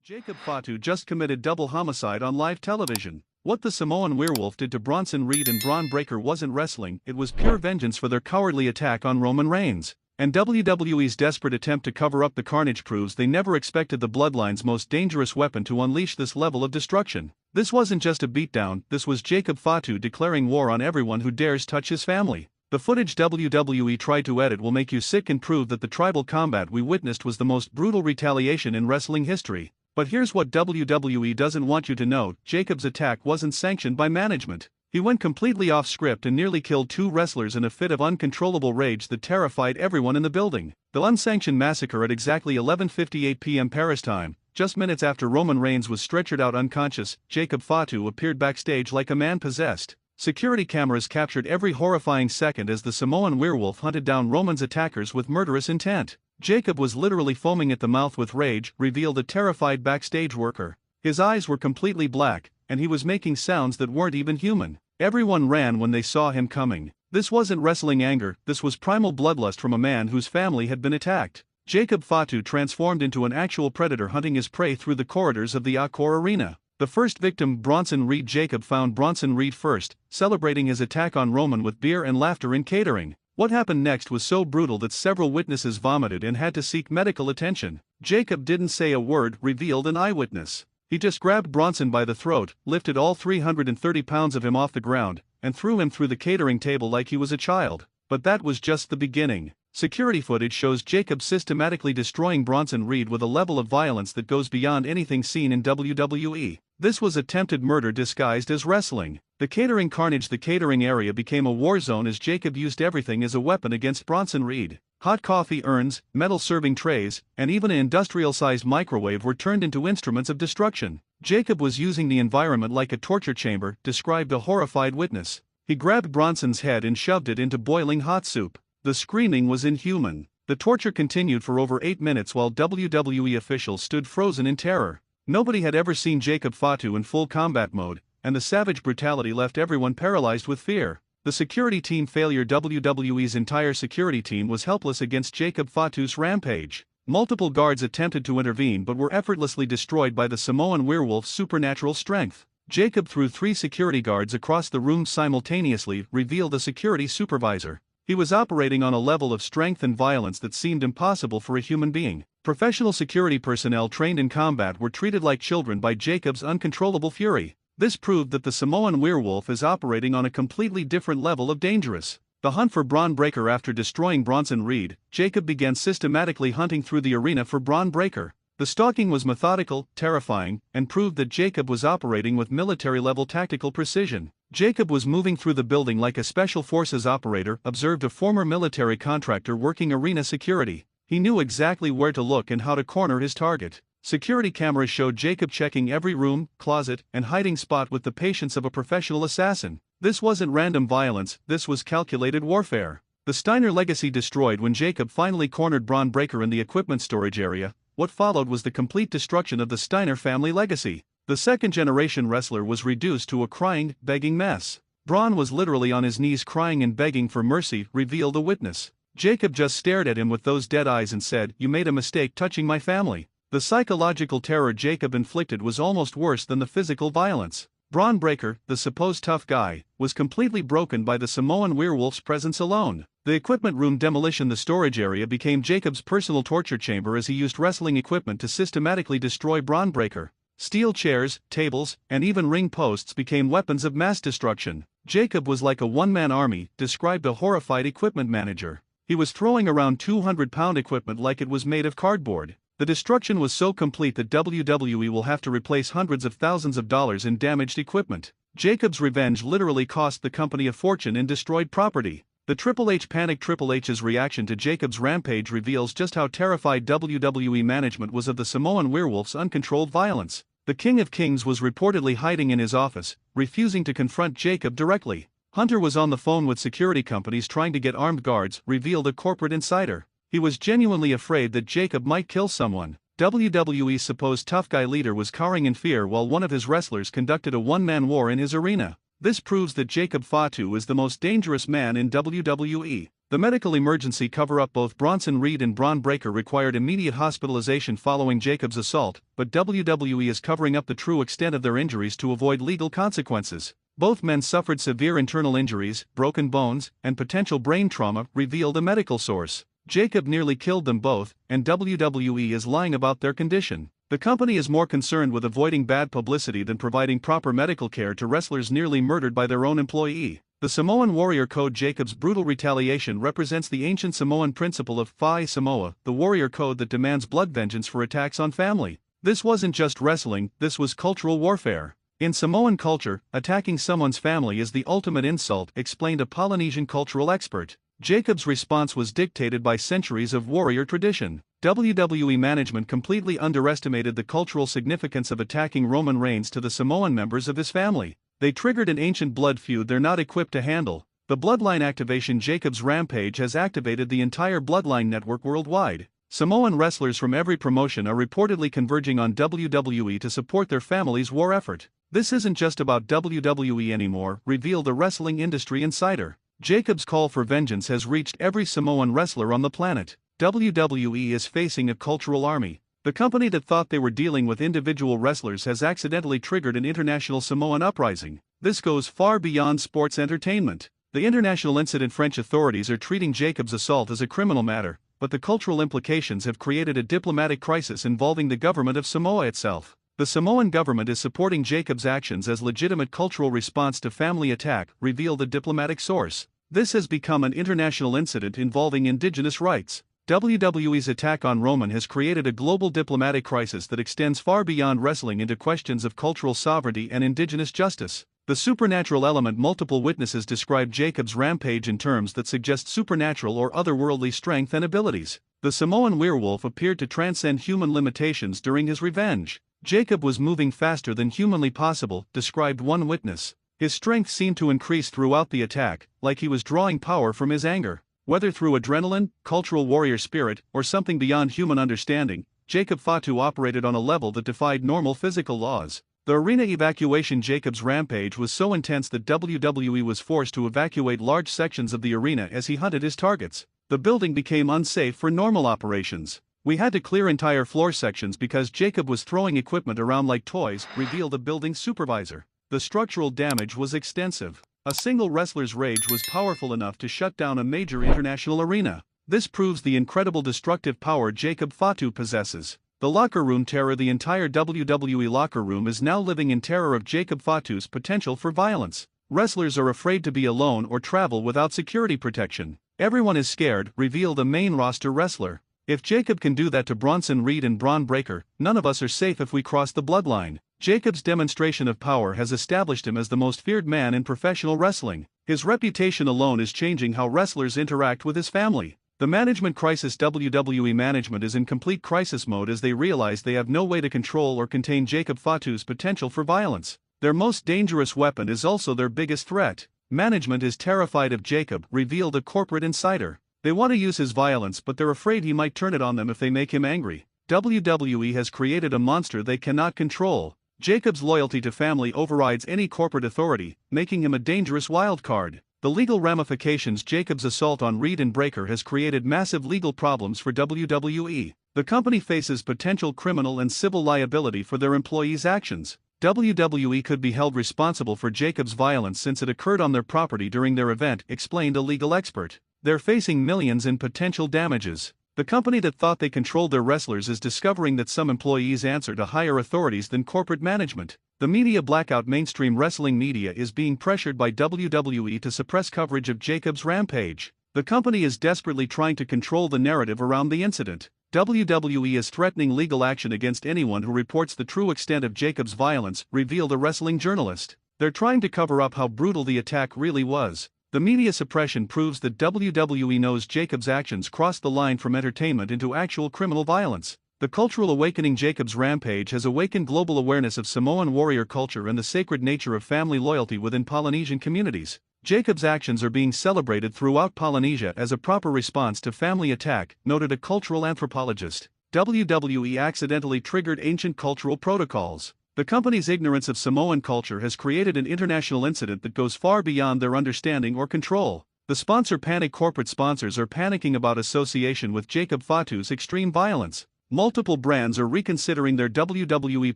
Jacob Fatu just committed double homicide on live television. What the Samoan werewolf did to Bronson Reed and Bron Breakker wasn't wrestling, it was pure vengeance for their cowardly attack on Roman Reigns. And WWE's desperate attempt to cover up the carnage proves they never expected the Bloodline's most dangerous weapon to unleash this level of destruction. This wasn't just a beatdown, this was Jacob Fatu declaring war on everyone who dares touch his family. The footage WWE tried to edit will make you sick and prove that the tribal combat we witnessed was the most brutal retaliation in wrestling history. But here's what WWE doesn't want you to know: Jacob's attack wasn't sanctioned by management. He went completely off script and nearly killed two wrestlers in a fit of uncontrollable rage that terrified everyone in the building. The unsanctioned massacre at exactly 11:58 p.m. Paris time, just minutes after Roman Reigns was stretchered out unconscious, Jacob Fatu appeared backstage like a man possessed. Security cameras captured every horrifying second as the Samoan werewolf hunted down Roman's attackers with murderous intent. Jacob was literally foaming at the mouth with rage, revealed a terrified backstage worker. His eyes were completely black, and he was making sounds that weren't even human. Everyone ran when they saw him coming. This wasn't wrestling anger, this was primal bloodlust from a man whose family had been attacked. Jacob Fatu transformed into an actual predator hunting his prey through the corridors of the Accor arena. The first victim, Bronson Reed. Jacob found Bronson Reed first, celebrating his attack on Roman with beer and laughter in catering. What happened next was so brutal that several witnesses vomited and had to seek medical attention. Jacob didn't say a word, revealed an eyewitness. He just grabbed Bronson by the throat, lifted all 330 pounds of him off the ground, and threw him through the catering table like he was a child. But that was just the beginning. Security footage shows Jacob systematically destroying Bronson Reed with a level of violence that goes beyond anything seen in WWE. This was attempted murder disguised as wrestling. The catering carnage. The catering area became a war zone as Jacob used everything as a weapon against Bronson Reed. Hot coffee urns, metal serving trays, and even an industrial-sized microwave were turned into instruments of destruction. Jacob was using the environment like a torture chamber, described a horrified witness. He grabbed Bronson's head and shoved it into boiling hot soup. The screaming was inhuman. The torture continued for over 8 minutes while WWE officials stood frozen in terror. Nobody had ever seen Jacob Fatu in full combat mode, and the savage brutality left everyone paralyzed with fear. The security team failure. WWE's entire security team was helpless against Jacob Fatu's rampage. Multiple guards attempted to intervene but were effortlessly destroyed by the Samoan werewolf's supernatural strength. Jacob threw 3 security guards across the room simultaneously, revealed a security supervisor. He was operating on a level of strength and violence that seemed impossible for a human being. Professional security personnel trained in combat were treated like children by Jacob's uncontrollable fury. This proved that the Samoan werewolf is operating on a completely different level of dangerous. The hunt for Bron Breakker. After destroying Bronson Reed, Jacob began systematically hunting through the arena for Bron Breakker. The stalking was methodical, terrifying, and proved that Jacob was operating with military-level tactical precision. Jacob was moving through the building like a special forces operator, observed a former military contractor working arena security. He knew exactly where to look and how to corner his target. Security cameras showed Jacob checking every room, closet, and hiding spot with the patience of a professional assassin. This wasn't random violence, this was calculated warfare. The Steiner legacy destroyed. When Jacob finally cornered Bron Breakker in the equipment storage area, what followed was the complete destruction of the Steiner family legacy. The second-generation wrestler was reduced to a crying, begging mess. Bron was literally on his knees crying and begging for mercy, revealed a witness. Jacob just stared at him with those dead eyes and said, "You made a mistake touching my family." The psychological terror Jacob inflicted was almost worse than the physical violence. Bron Breakker, the supposed tough guy, was completely broken by the Samoan werewolf's presence alone. The equipment room demolition. The storage area became Jacob's personal torture chamber as he used wrestling equipment to systematically destroy Bron Breakker. Steel chairs, tables, and even ring posts became weapons of mass destruction. Jacob was like a one-man army, described a horrified equipment manager. He was throwing around 200-pound equipment like it was made of cardboard. The destruction was so complete that WWE will have to replace hundreds of thousands of dollars in damaged equipment. Jacob's revenge literally cost the company a fortune in destroyed property. The Triple H panic. Triple H's reaction to Jacob's rampage reveals just how terrified WWE management was of the Samoan werewolf's uncontrolled violence. The King of Kings was reportedly hiding in his office, refusing to confront Jacob directly. Hunter was on the phone with security companies trying to get armed guards, revealed a corporate insider. He was genuinely afraid that Jacob might kill someone. WWE's supposed tough guy leader was cowering in fear while one of his wrestlers conducted a one-man war in his arena. This proves that Jacob Fatu is the most dangerous man in WWE. The medical emergency cover-up both Bronson Reed and Bron Breakker required immediate hospitalization following Jacob's assault, but WWE is covering up the true extent of their injuries to avoid legal consequences. Both men suffered severe internal injuries, broken bones, and potential brain trauma, revealed a medical source. Jacob nearly killed them both, and WWE is lying about their condition. The company is more concerned with avoiding bad publicity than providing proper medical care to wrestlers nearly murdered by their own employee. The Samoan warrior code. Jacob's brutal retaliation represents the ancient Samoan principle of Phi Samoa, the warrior code that demands blood vengeance for attacks on family. This wasn't just wrestling, this was cultural warfare. In Samoan culture, attacking someone's family is the ultimate insult, explained a Polynesian cultural expert. Jacob's response was dictated by centuries of warrior tradition. WWE management completely underestimated the cultural significance of attacking Roman Reigns to the Samoan members of his family. They triggered an ancient blood feud they're not equipped to handle. The Bloodline activation. Jacob's rampage has activated the entire Bloodline network worldwide. Samoan wrestlers from every promotion are reportedly converging on WWE to support their family's war effort. This isn't just about WWE anymore, revealed a wrestling industry insider. Jacob's call for vengeance has reached every Samoan wrestler on the planet. WWE is facing a cultural army. The company that thought they were dealing with individual wrestlers has accidentally triggered an international Samoan uprising. This goes far beyond sports entertainment. The international incident. French authorities are treating Jacob's assault as a criminal matter, but the cultural implications have created a diplomatic crisis involving the government of Samoa itself. The Samoan government is supporting Jacob's actions as legitimate cultural response to family attack, revealed a diplomatic source. This has become an international incident involving indigenous rights. WWE's attack on Roman has created a global diplomatic crisis that extends far beyond wrestling into questions of cultural sovereignty and indigenous justice. The supernatural element. Multiple witnesses described Jacob's rampage in terms that suggest supernatural or otherworldly strength and abilities. The Samoan werewolf appeared to transcend human limitations during his revenge. Jacob was moving faster than humanly possible, described one witness. His strength seemed to increase throughout the attack, like he was drawing power from his anger. Whether through adrenaline, cultural warrior spirit, or something beyond human understanding, Jacob Fatu operated on a level that defied normal physical laws. The arena evacuation. Jacob's rampage was so intense that WWE was forced to evacuate large sections of the arena as he hunted his targets. The building became unsafe for normal operations. We had to clear entire floor sections because Jacob was throwing equipment around like toys, revealed a building supervisor. The structural damage was extensive. A single wrestler's rage was powerful enough to shut down a major international arena. This proves the incredible destructive power Jacob Fatu possesses. The locker room terror. The entire WWE locker room is now living in terror of Jacob Fatu's potential for violence. Wrestlers are afraid to be alone or travel without security protection. Everyone is scared, revealed a main roster wrestler. If Jacob can do that to Bronson Reed and Bron Breakker, none of us are safe if we cross the bloodline. Jacob's demonstration of power has established him as the most feared man in professional wrestling. His reputation alone is changing how wrestlers interact with his family. The management crisis. WWE management is in complete crisis mode as they realize they have no way to control or contain Jacob Fatu's potential for violence. Their most dangerous weapon is also their biggest threat. Management is terrified of Jacob, revealed a corporate insider. They want to use his violence, but they're afraid he might turn it on them if they make him angry. WWE has created a monster they cannot control. Jacob's loyalty to family overrides any corporate authority, making him a dangerous wild card. The legal ramifications. Jacob's assault on Reed and Breakker has created massive legal problems for WWE. The company faces potential criminal and civil liability for their employees' actions. WWE could be held responsible for Jacob's violence since it occurred on their property during their event, explained a legal expert. They're facing millions in potential damages. The company that thought they controlled their wrestlers is discovering that some employees answer to higher authorities than corporate management. The media blackout. Mainstream wrestling media is being pressured by WWE to suppress coverage of Jacob's rampage. The company is desperately trying to control the narrative around the incident. WWE is threatening legal action against anyone who reports the true extent of Jacob's violence, revealed a wrestling journalist. They're trying to cover up how brutal the attack really was. The media suppression proves that WWE knows Jacob's actions crossed the line from entertainment into actual criminal violence. The cultural awakening. Jacob's rampage has awakened global awareness of Samoan warrior culture and the sacred nature of family loyalty within Polynesian communities. Jacob's actions are being celebrated throughout Polynesia as a proper response to family attack, noted a cultural anthropologist. WWE accidentally triggered ancient cultural protocols. The company's ignorance of Samoan culture has created an international incident that goes far beyond their understanding or control. The sponsor panic. Corporate sponsors are panicking about association with Jacob Fatu's extreme violence. Multiple brands are reconsidering their WWE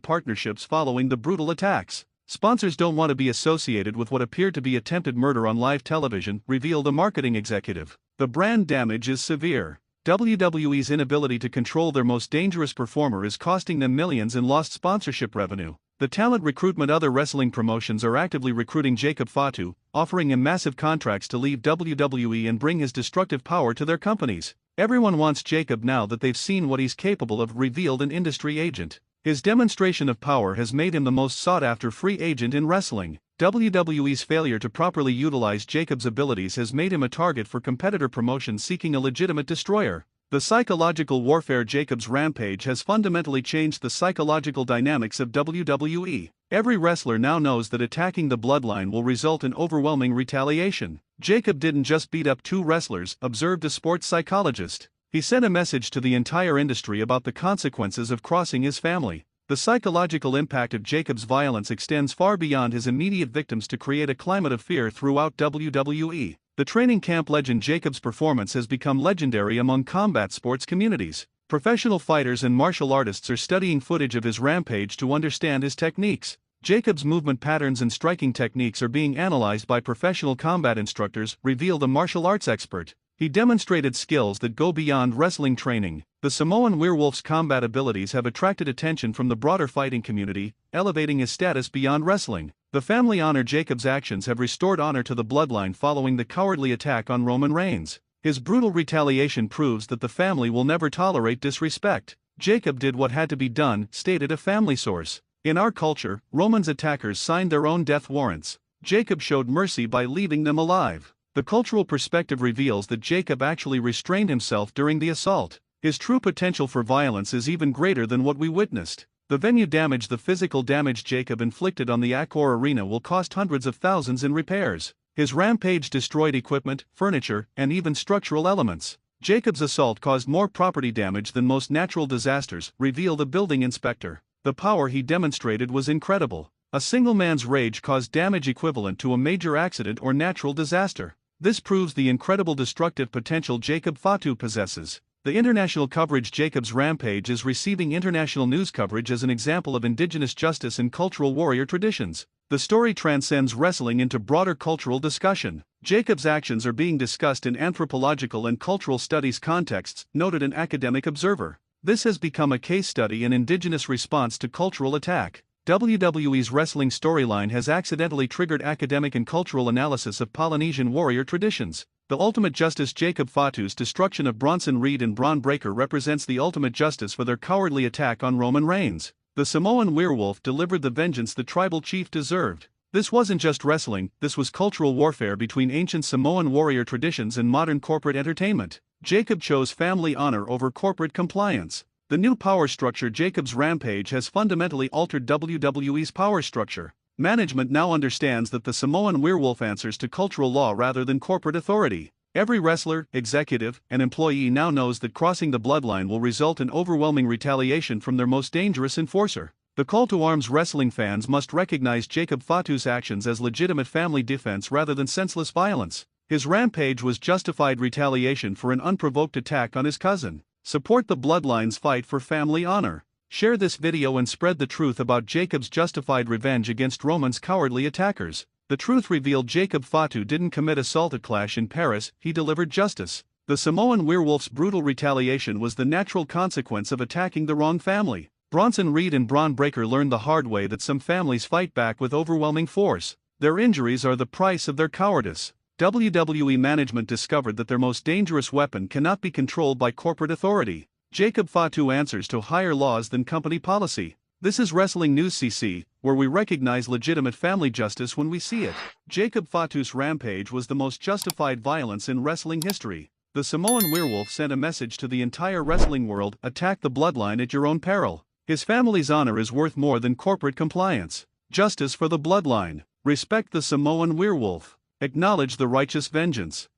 partnerships following the brutal attacks. Sponsors don't want to be associated with what appeared to be attempted murder on live television, revealed a marketing executive. The brand damage is severe. WWE's inability to control their most dangerous performer is costing them millions in lost sponsorship revenue. The talent recruitment. Other wrestling promotions are actively recruiting Jacob Fatu, offering him massive contracts to leave WWE and bring his destructive power to their companies. Everyone wants Jacob now that they've seen what he's capable of, revealed an industry agent. His demonstration of power has made him the most sought-after free agent in wrestling. WWE's failure to properly utilize Jacob's abilities has made him a target for competitor promotions seeking a legitimate destroyer. The psychological warfare. Jacob's rampage has fundamentally changed the psychological dynamics of WWE. Every wrestler now knows that attacking the Bloodline will result in overwhelming retaliation. Jacob didn't just beat up two wrestlers, observed a sports psychologist. He sent a message to the entire industry about the consequences of crossing his family. The psychological impact of Jacob's violence extends far beyond his immediate victims to create a climate of fear throughout WWE. The training camp legend. Jacob's performance has become legendary among combat sports communities. Professional fighters and martial artists are studying footage of his rampage to understand his techniques. Jacob's movement patterns and striking techniques are being analyzed by professional combat instructors, revealed a martial arts expert. He demonstrated skills that go beyond wrestling training. The Samoan werewolf's combat abilities have attracted attention from the broader fighting community, elevating his status beyond wrestling. The family honor. Jacob's actions have restored honor to the Bloodline following the cowardly attack on Roman Reigns. His brutal retaliation proves that the family will never tolerate disrespect. Jacob did what had to be done, stated a family source. In our culture, Roman's attackers signed their own death warrants. Jacob showed mercy by leaving them alive. The cultural perspective reveals that Jacob actually restrained himself during the assault. His true potential for violence is even greater than what we witnessed. The venue damage. The physical damage Jacob inflicted on the Accor Arena will cost hundreds of thousands in repairs. His rampage destroyed equipment, furniture, and even structural elements. Jacob's assault caused more property damage than most natural disasters, revealed a building inspector. The power he demonstrated was incredible. A single man's rage caused damage equivalent to a major accident or natural disaster. This proves the incredible destructive potential Jacob Fatu possesses. The international coverage. Jacob's rampage is receiving international news coverage as an example of indigenous justice and cultural warrior traditions. The story transcends wrestling into broader cultural discussion. Jacob's actions are being discussed in anthropological and cultural studies contexts, noted an academic observer. This has become a case study in indigenous response to cultural attack. WWE's wrestling storyline has accidentally triggered academic and cultural analysis of Polynesian warrior traditions. The ultimate justice. Jacob Fatu's destruction of Bronson Reed and Bron Breakker represents the ultimate justice for their cowardly attack on Roman Reigns. The Samoan werewolf delivered the vengeance the tribal chief deserved. This wasn't just wrestling, this was cultural warfare between ancient Samoan warrior traditions and modern corporate entertainment. Jacob chose family honor over corporate compliance. The new power structure. Jacob's rampage has fundamentally altered WWE's power structure. Management now understands that the Samoan werewolf answers to cultural law rather than corporate authority. Every wrestler, executive, and employee now knows that crossing the Bloodline will result in overwhelming retaliation from their most dangerous enforcer. The call to arms. Wrestling fans must recognize Jacob Fatu's actions as legitimate family defense rather than senseless violence. His rampage was justified retaliation for an unprovoked attack on his cousin. Support the Bloodline's fight for family honor. Share this video and spread the truth about Jacob's justified revenge against Roman's cowardly attackers. The truth revealed. Jacob Fatu didn't commit assault at Clash in Paris, he delivered justice. The Samoan werewolf's brutal retaliation was the natural consequence of attacking the wrong family. Bronson Reed and Bron Breakker learned the hard way that some families fight back with overwhelming force. Their injuries are the price of their cowardice. WWE management discovered that their most dangerous weapon cannot be controlled by corporate authority. Jacob Fatu answers to higher laws than company policy. This is WrestlingNewsCC, where we recognize legitimate family justice when we see it. Jacob Fatu's rampage was the most justified violence in wrestling history. The Samoan werewolf sent a message to the entire wrestling world: attack the Bloodline at your own peril. His family's honor is worth more than corporate compliance. Justice for the Bloodline. Respect the Samoan werewolf. Acknowledge the righteous vengeance.